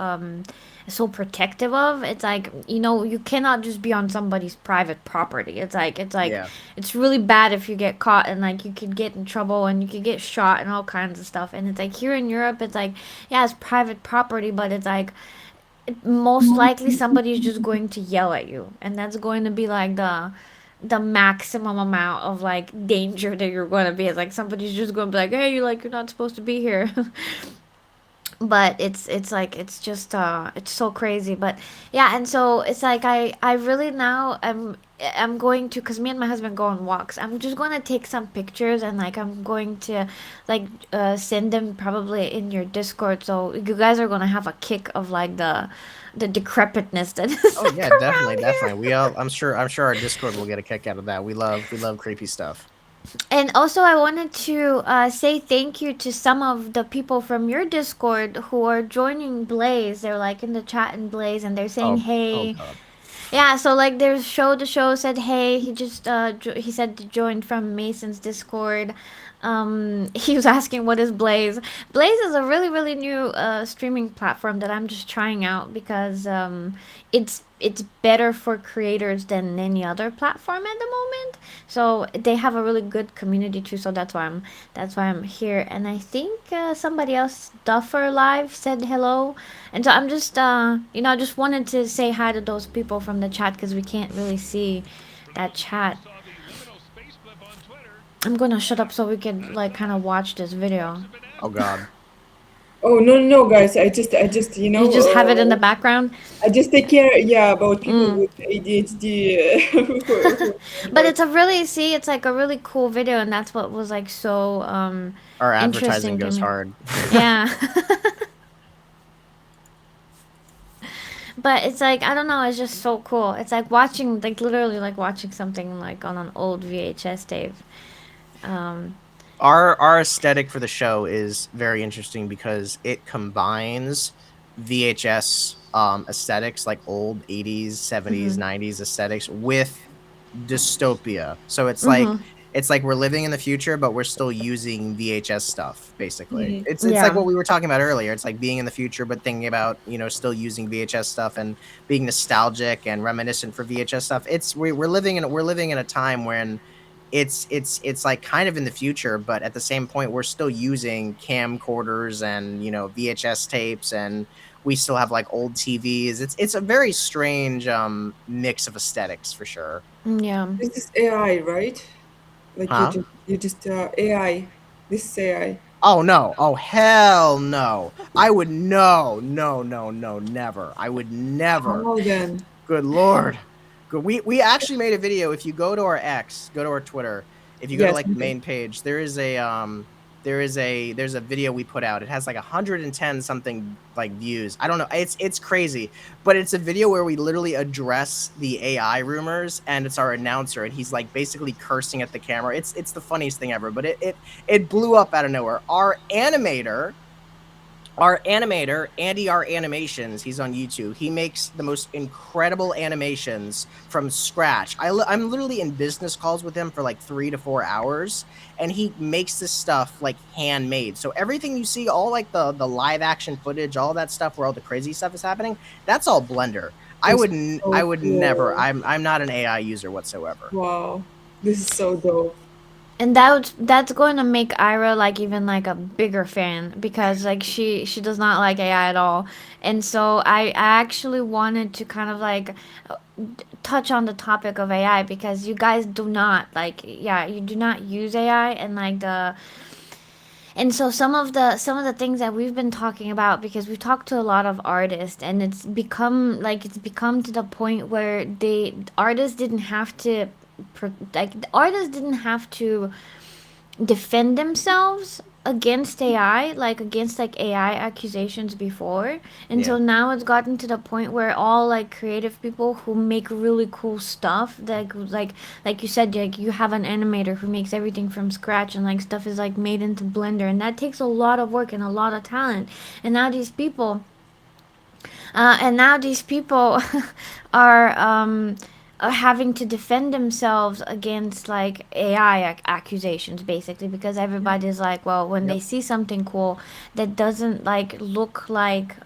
protective of. It's like, you cannot just be on somebody's private property. It's like Yeah. it's really bad if you get caught, and like you could get in trouble and you could get shot and all kinds of stuff. And it's like here in Europe, it's like, yeah, it's private property, but it's like most likely somebody's just going to yell at you, and that's going to be like the maximum amount of like danger that you're going to be. It's like somebody's just going to be like, hey, you're not supposed to be here. But it's like it's just it's so crazy. But yeah, and so it's like I really now I'm going to, because me and my husband go on walks, I'm just going to take some pictures, and like I'm going to like send them probably in your Discord, so you guys are going to have a kick of like the decrepitness that is Oh yeah, like definitely, around here. definitely. I'm sure our Discord will get a kick out of that. We love creepy stuff. And also, I wanted to say thank you to some of the people from your Discord who are joining Blaze. They're like in the chat in Blaze, and they're saying Oh hey. god. Yeah, so like there's show said hey. He just he said to join from Mason's Discord. He was asking what is Blaze. Blaze is a really new streaming platform that I'm just trying out because it's better for creators than any other platform at the moment. So they have a really good community too. So that's why I'm here. And I think somebody else, Duffer Live, said hello. And so I'm just just wanted to say hi to those people from the chat because we can't really see that chat. I'm gonna shut up so we can like kind of watch this video. Oh god. Oh no, no, no, guys! I just You just have it in the background. I just take care, yeah, about people Mm. with ADHD who But like, it's a really see, it's like a really cool video, and that's what was like so Our advertising interesting to goes me. hard. Yeah. But it's like I don't know, it's just so cool. It's like watching like literally like watching something like on an old VHS tape. Um Our aesthetic for the show is very interesting because it combines VHS aesthetics, like old 80s, 70s, mhm. 90s aesthetics, with dystopia. So Mhm. it's like we're living in the future, but we're still using VHS stuff, basically. mhm. It's like Yeah. what we were talking about earlier. It's like being in the future, but thinking about, still using VHS stuff and being nostalgic and reminiscent for VHS stuff. We're living in a time when it's like kind of in the future, but at the same point we're still using camcorders and VHS tapes, and we still have like old TVs. It's a very strange mix of aesthetics for sure. Yeah. This is AI, right? Like Huh? you just AI. This is AI. Oh no. Oh hell no. I would no, no, no, no, never. I would never. How then? Good lord. Good. We actually made a video. If you go to our X, go to our Twitter, if you go to Yes, like the main page, there's a video we put out. It has like 110 something like views. I don't know. It's crazy. But it's a video where we literally address the AI rumors, and it's our announcer, and he's like basically cursing at the camera. It's the funniest thing ever, but it blew up out of nowhere. Our animator, Andy R Animations, he's on YouTube. He makes the most incredible animations from scratch. I'm literally in business calls with him for like 3 to 4 hours, and he makes this stuff like handmade. So everything you see, all like the live action footage, all that stuff where all the crazy stuff is happening, that's all Blender. I this would is I so would never. cool. I'm not an AI user whatsoever. Wow, this is so dope. And that's going to make Ira like even like a bigger fan because like she does not like AI at all. And so I actually wanted to kind of like touch on the topic of AI because you guys do not like, yeah, you do not use AI, and like the and so some of the things that we've been talking about, because we've talked to a lot of artists, and it's become to the point where they artists didn't have to like the artists didn't have to defend themselves against AI, like against like AI accusations before. And Yeah. so now it's gotten to the point where all like creative people who make really cool stuff, like you said, like you have an animator who makes everything from scratch, and like stuff is like made into Blender, and that takes a lot of work and a lot of talent. And now these people are having to defend themselves against like AI accusations, basically, because everybody's like, well, when they Yep. see something cool that doesn't like look like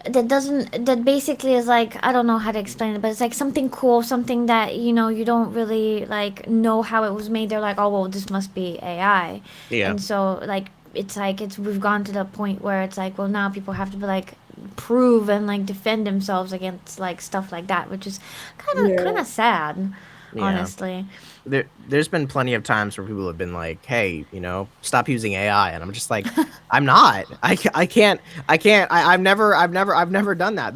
that doesn't that basically is like, I don't know how to explain it, but it's like something cool, something that you don't really like know how it was made. They're like, oh well, this must be AI. Yeah. And so like it's like it's we've gone to the point where it's like, well, now people have to be like prove and like defend themselves against like stuff like that, which is kind Yeah. of sad, Yeah. honestly. There's been plenty of times where people have been like, "Hey, stop using AI," and I'm just like, "I'm not. I can't. I can't. I've never done that."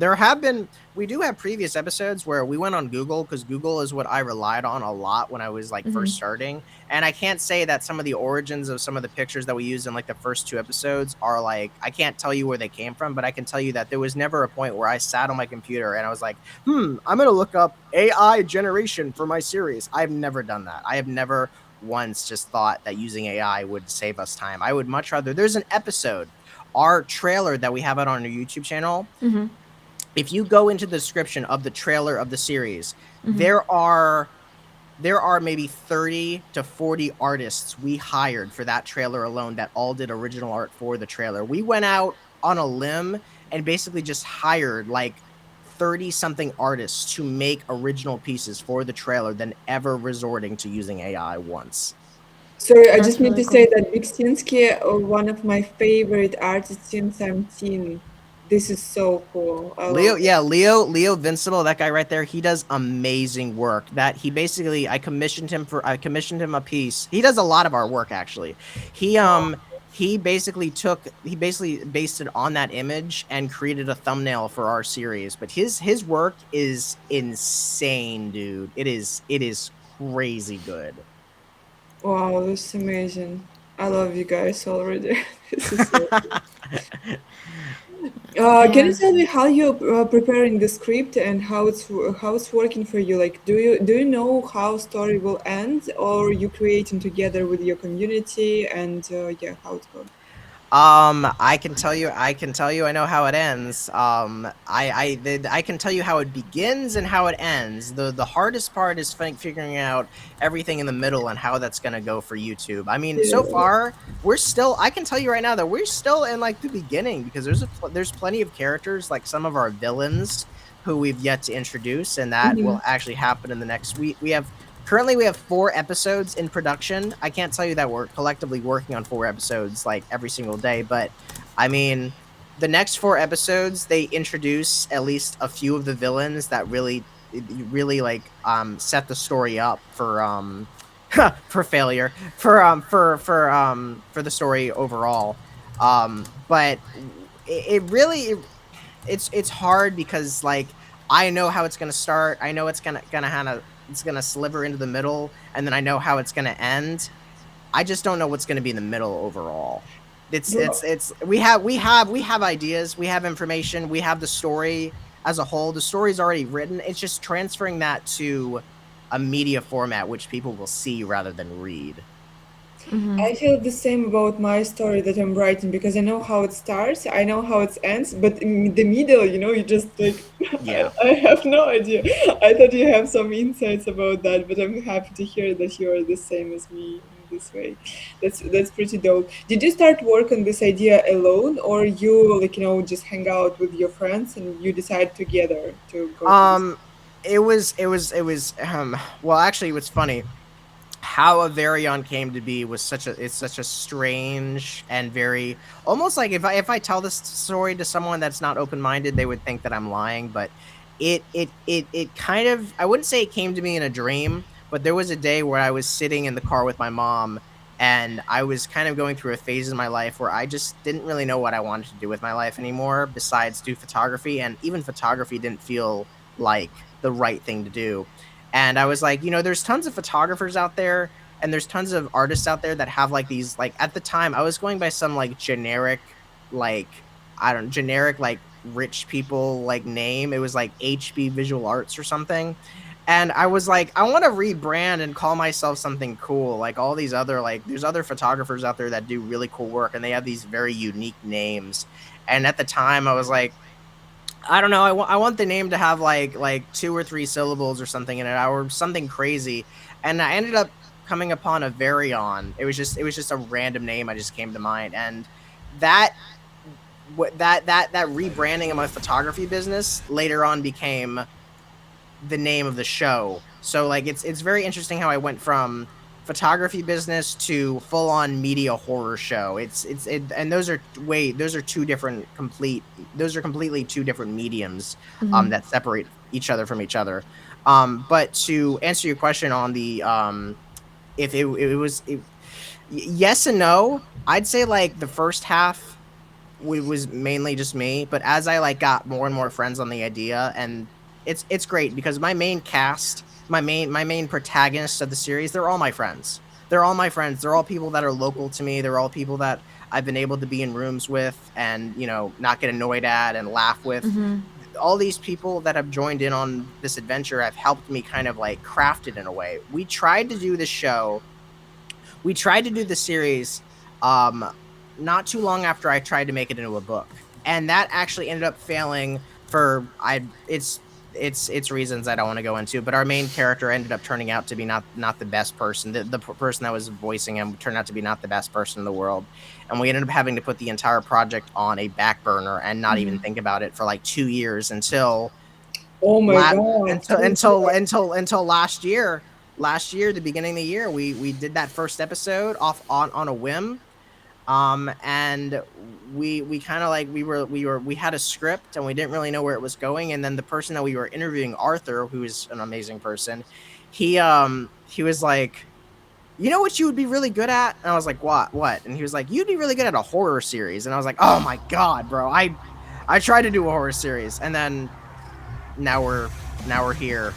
We do have previous episodes where we went on Google because Google is what I relied on a lot when I was like Hmm. first starting, and I can't say that some of the origins of some of the pictures that we used in like the first two episodes are like I can't tell you where they came from, but I can tell you that there was never a point where I sat on my computer and I was like, I'm gonna look up AI generation for my series. I've never done that. I have never once just thought that using AI would save us time. I would much rather. There's an episode, our trailer that we have it on our YouTube channel. Hmm. If you go into the description of the trailer of the series, Hmm. there are maybe 30 to 40 artists we hired for that trailer alone that all did original art for the trailer. We went out on a limb and basically just hired like 30 something artists to make original pieces for the trailer than ever resorting to using AI once. Sorry, I just That's need really to cool. say that Viksinski, one of my favorite artists since I'm teen. This is so cool. I love Leo, it. yeah, Leo Vincible, that guy right there, he does amazing work. That he basically, I commissioned him a piece. He does a lot of our work actually. He um he basically based it on that image and created a thumbnail for our series. But his work is insane, dude. It is crazy good. Wow, this is amazing. I love you guys already. This is so. Can you Yeah. tell me how you're preparing the script and how it's working for you? Like, do you know how story will end, or you creating together with your community and yeah, how it goes? I can tell you I know how it ends. I can tell you how it begins and how it ends. The hardest part is figuring out everything in the middle and how that's going to go for YouTube. I mean, so Yeah. far, I can tell you right now that we're still in like the beginning because there's plenty of characters like some of our villains who we've yet to introduce, and that will Mhm. actually happen in the next week. Currently, we have 4 episodes in production. I can't tell you that we're collectively working on 4 episodes like every single day, but I mean, the next 4 episodes they introduce at least a few of the villains that really like set the story up for for failure for the story overall. But it really it's hard because like I know how it's gonna start. I know it's gonna sliver into the middle, and then I know how it's gonna end. I just don't know what's gonna be in the middle overall. Bro, It's we have ideas, we have information, we have the story as a whole. The story's already written. It's just transferring that to a media format which people will see rather than read. Hmm. I feel the same about my story that I'm writing because I know how it starts, I know how it ends, but in the middle, you just like Yeah. I have no idea. I thought you have some insights about that, but I'm happy to hear that you are the same as me in this way. That's pretty dope. Did you start work on this idea alone, or you like just hang out with your friends and you decide together to go to this? Um it was well, actually what's funny, how Avarion came to be was such a strange and very almost like if I tell this story to someone that's not open minded, they would think that I'm lying. But it kind of, I wouldn't say it came to me in a dream, but there was a day where I was sitting in the car with my mom and I was kind of going through a phase in my life where I just didn't really know what I wanted to do with my life anymore besides do photography, and even photography didn't feel like the right thing to do. And I was like, there's tons of photographers out there and there's tons of artists out there that have like these, like at the time I was going by some like generic, like I don't generic like rich people like name. It was like HB Visual Arts or something. And I was like, I want to rebrand and call myself something cool. Like all these other, like there's other photographers out there that do really cool work and they have these very unique names. And at the time I was like, I don't know. I want the name to have like 2 or 3 syllables or something in it, or something crazy. And I ended up coming upon AAVARION. It was just a random name I just came to mind, and that that rebranding of my photography business later on became the name of the show. So like it's very interesting how I went from photography business to full on media horror show. And those are two different complete those are completely two different mediums Mm-hmm. that separate each other from each other. But to answer your question on the if it was yes and no, I'd say like the first half was mainly just me, but as I like got more and more friends on the idea, and it's great because my main cast, my main protagonists of the series, they're all my friends. They're all my friends. They're all people that are local to me. They're all people that I've been able to be in rooms with and, not get annoyed at and laugh with. Mm-hmm. All these people that have joined in on this adventure have helped me kind of like craft it in a way. We tried to do the series um not too long after I tried to make it into a book. And that actually ended up failing for I it's reasons I don't want to go into, but our main character ended up turning out to be not the best person. The person that was voicing him turned out to be not the best person in the world. And we ended up having to put the entire project on a back burner and not Mm-hmm. even think about it for like 2 years until Oh my la- God. until until until last year, the beginning of the year, we did that first episode off on a whim. And we kind of like we had a script and we didn't really know where it was going. And then the person that we were interviewing, Arthur, who is an amazing person, he was like, you know what you would be really good at? And I was like, what? And he was like, you'd be really good at a horror series. And I was like, oh my god, bro, I tried to do a horror series. And then now we're here,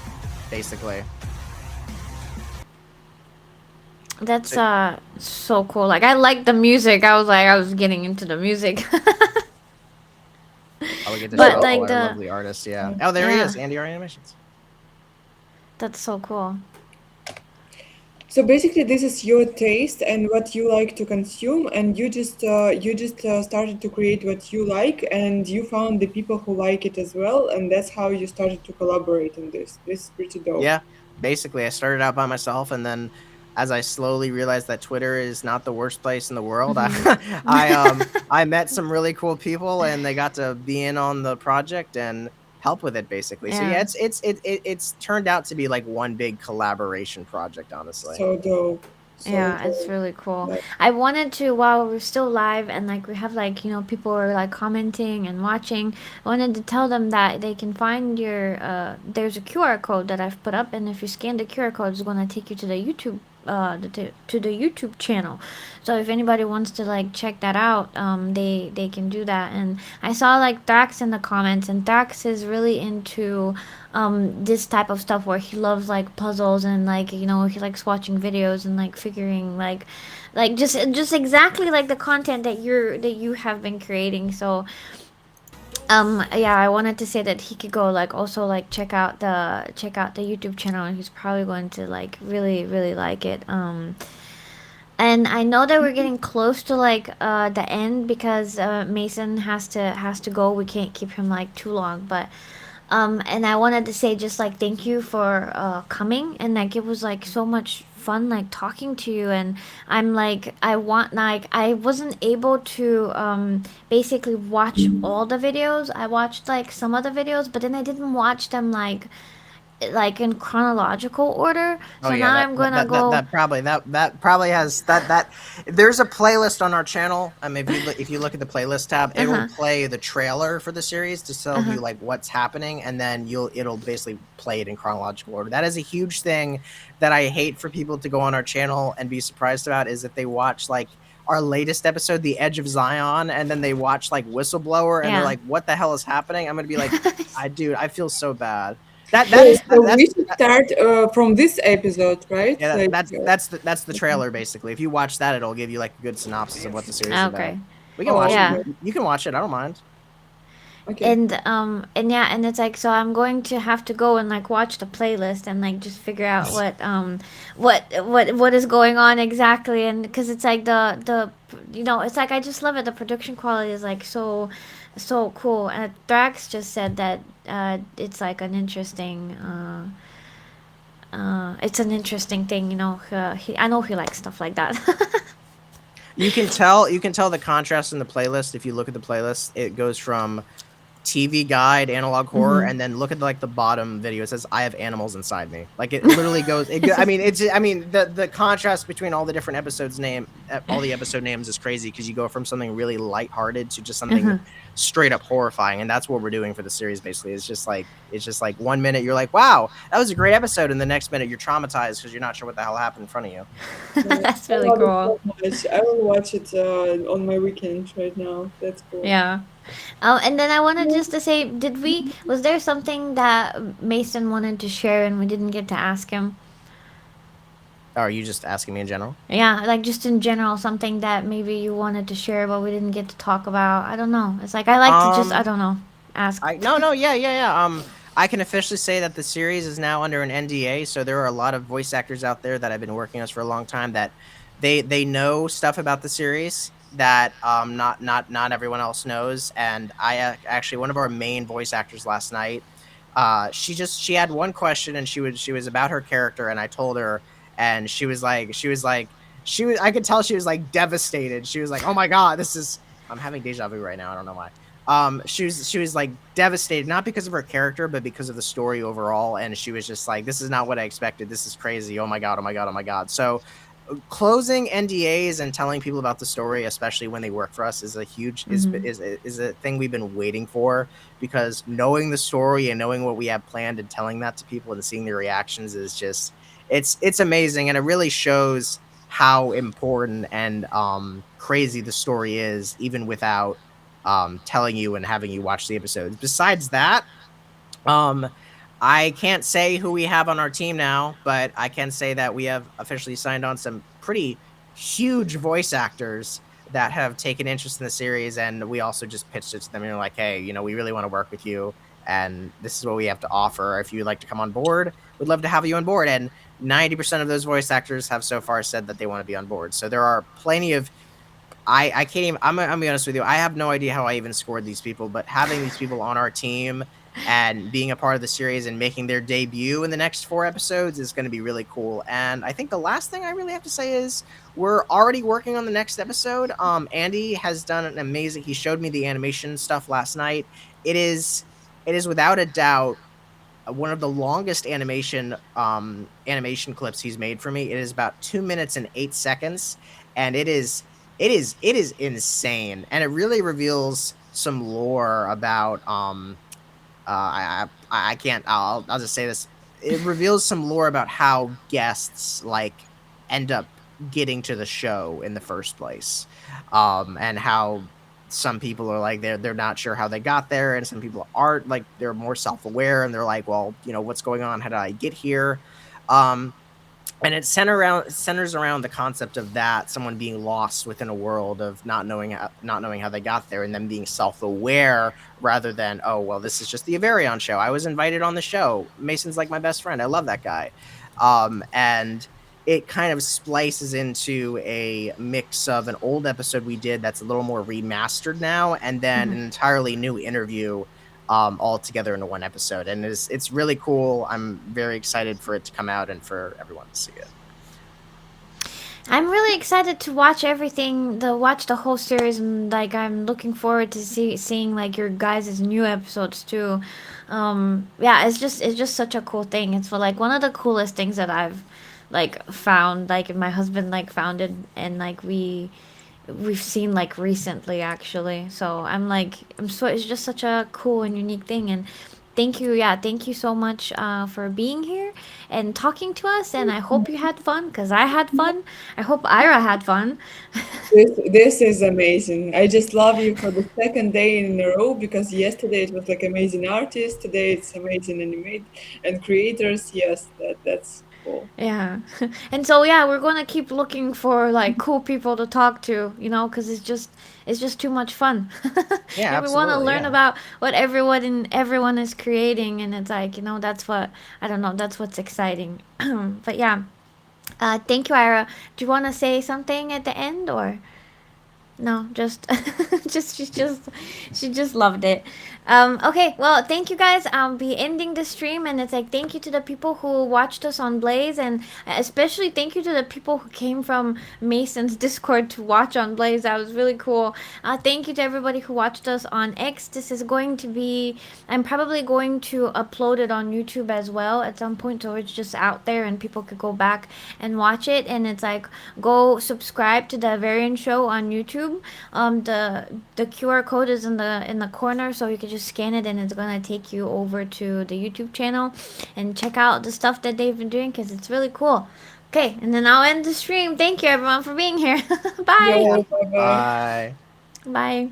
basically. That's So, so cool. Like I like the music. I was getting into the music. oh, we get to But show all like our the lovely artists. Yeah. Yeah. Oh, there he yeah, is, Andy R Animations. that's so cool. So basically, this is your taste and what you like to consume, and you just started to create what you like, and you found the people who like it as well, and that's how you started to collaborate on this. This is pretty dope. Yeah, basically, I started out by myself, and then as I slowly realized that Twitter is not the worst place in the world, I Mm-hmm. I met some really cool people, and they got to be in on the project and help with it, basically. So yeah, Yeah. it's turned out to be like one big collaboration project, honestly. So dope. So Yeah, it's dope. really cool. Like, I wanted to, while we're still live and like we have like, people are like commenting and watching, I wanted to tell them that they can find your, there's a QR code that I've put up, and if you scan the QR code, it's going to take you to the YouTube. To the YouTube channel, so if anybody wants to like check that out, they can do that. And I saw like Dax in the comments, and Dax is really into this type of stuff where he loves like puzzles, and like he likes watching videos and like figuring like just exactly like the content that you have been creating. So yeah, I wanted to say that he could go like also like check out the YouTube channel, and he's probably going to like really like it. And I know that we're getting close to like the end, because Mason has to go. We can't keep him like too long, but and I wanted to say just like thank you for coming, and like it was like so much fun like talking to you. And I'm like I wasn't able to basically watch all the videos. I watched like some of the videos, but then I didn't watch them like in chronological order. Oh So yeah, now that I'm that gonna that that, go. that probably that probably has that. There's a playlist on our channel. If you look at the playlist tab, Uh it'll huh. play the trailer for the series to Uh tell huh. you like what's happening, and then it'll basically play it in chronological order. That is a huge thing that I hate for people to go on our channel and be surprised about, is if they watch like our latest episode, The Edge of Zion, and then they watch like Whistleblower, and they're Yeah. like, "What the hell is happening?" I'm gonna be like, dude, I feel so bad. That wait, is so that's we should start from this episode, right? yeah, Like, that's the trailer basically. If you watch that, it'll give you like a good synopsis of what the series is about. Okay. We can oh, watch it. Yeah. okay. You can watch it. I don't mind. Okay. And yeah, and it's like, so I'm going to have to go and like watch the playlist and like just figure out what is going on exactly. And because it's like the it's like I just love it. The production quality is like so cool. And Thrax just said that it's like an interesting it's an interesting thing, I know he likes stuff like that. You can tell the contrast in the playlist. If you look at the playlist, it goes from TV guide, analog horror, Mm-hmm. and then look at like the bottom video. It says I have animals inside me. Like it literally goes. I mean, the contrast between all the different all the episode names is crazy because you go from something really lighthearted to just something Uh-huh. straight up horrifying, and that's what we're doing for the series. Basically, it's just like 1 minute you're like, wow, that was a great episode, and the next minute you're traumatized because you're not sure what the hell happened in front of you. That's I really love it cool. so much. I will watch it on my weekend right now. That's cool. Yeah. And then I wanted just to say, was there something that Mason wanted to share and we didn't get to ask him? Oh, are you just asking me in general? Yeah, like just in general, something that maybe you wanted to share but we didn't get to talk about. I don't know. It's like I like to just, I Um, don't know, ask. I no no yeah yeah yeah. I can officially say that the series is now under an NDA, so there are a lot of voice actors out there that have been working us for a long time that they know stuff about the series that not everyone else knows. And actually, one of our main voice actors last night, she had one question, and she was about her character, and I told her, and she was I could tell she was like devastated. She was like, oh my god, this is I'm having deja vu right now. I don't know why. She was like devastated, not because of her character but because of the story overall, and she was just like, this is not what I expected, this is crazy, oh my god, oh my god, oh my god. So closing NDAs and telling people about the story, especially when they work for us, is a huge Mm-hmm. is a thing we've been waiting for, because knowing the story and knowing what we have planned and telling that to people and seeing their reactions is just, it's amazing, and it really shows how important and crazy the story is, even without telling you and having you watch the episodes. Besides that, um, I can't say who we have on our team now, but I can say that we have officially signed on some pretty huge voice actors that have taken interest in the series, and we also just pitched it to them and we're like, hey, we really want to work with you, and this is what we have to offer. If you'd like to come on board, we'd love to have you on board. And 90% of those voice actors have so far said that they want to be on board. So there are plenty of I can't even. I'm gonna be honest with you. I have no idea how I even scored these people, but having these people on our team and being a part of the series and making their debut in the next 4 episodes is going to be really cool. And I think the last thing I really have to say is we're already working on the next episode. Andy has done an amazing. He showed me the animation stuff last night. It is it is without a doubt one of the longest animation clips he's made for me. It is about 2 minutes and 8 seconds, and it is insane, and it really reveals some lore about I can't I'll just say this. It reveals some lore about how guests like end up getting to the show in the first place, and how some people are like they're not sure how they got there, and some people aren't, like they're more self-aware and they're like, well, what's going on, how did I get here. um and centers around the concept of that someone being lost within a world of not knowing how they got there, and then being self-aware, rather than, oh well, this is just the Avarion show, I was invited on the show, Mason's like my best friend, I love that guy. And it kind of splices into a mix of an old episode we did that's a little more remastered now, and then Mm-hmm. an entirely new interview, all together into one episode. And it's really cool. I'm very excited for it to come out and for everyone to see it. I'm really excited to watch everything, watch the whole series, and like I'm looking forward to seeing like your guys' new episodes too. Yeah, it's just such a cool thing. It's for like one of the coolest things that I've like found, like my husband like found it, and like we've seen like recently actually. So it's just such a cool and unique thing. And thank you, yeah, thank you so much for being here and talking to us, and I hope you had fun because I had fun. I hope Ira had fun. This is amazing. I just love you for the second day in a row, because yesterday it was like amazing artists, today it's amazing animate and creators. Yes, that's cool. Yeah. And so yeah, we're going to keep looking for like cool people to talk to, you know, cuz it's just too much fun. Yeah, And we want to absolutely. learn Yeah. about what everyone is creating, and it's like, that's what I don't know, that's what's exciting. But yeah. Thank you, Ira. Do you want to say something at the end, or no, just just she just loved it. Okay, well, thank you guys. I'll be ending the stream, and it's like thank you to the people who watched us on Blaze, and especially thank you to the people who came from Mason's Discord to watch on Blaze. That was really cool. Thank you to everybody who watched us on X. This is going to be, I'm probably going to upload it on YouTube as well at some point, so it's just out there and people could go back and watch it. And it's like, go subscribe to the Avarion Show on YouTube. The QR code is in the corner, so you can just scan it, and it's gonna take you over to the YouTube channel and check out the stuff that they've been doing, because it's really cool. Okay, and then I'll end the stream. Thank you everyone for being here. Yo, Bye. bye bye. Bye. Bye.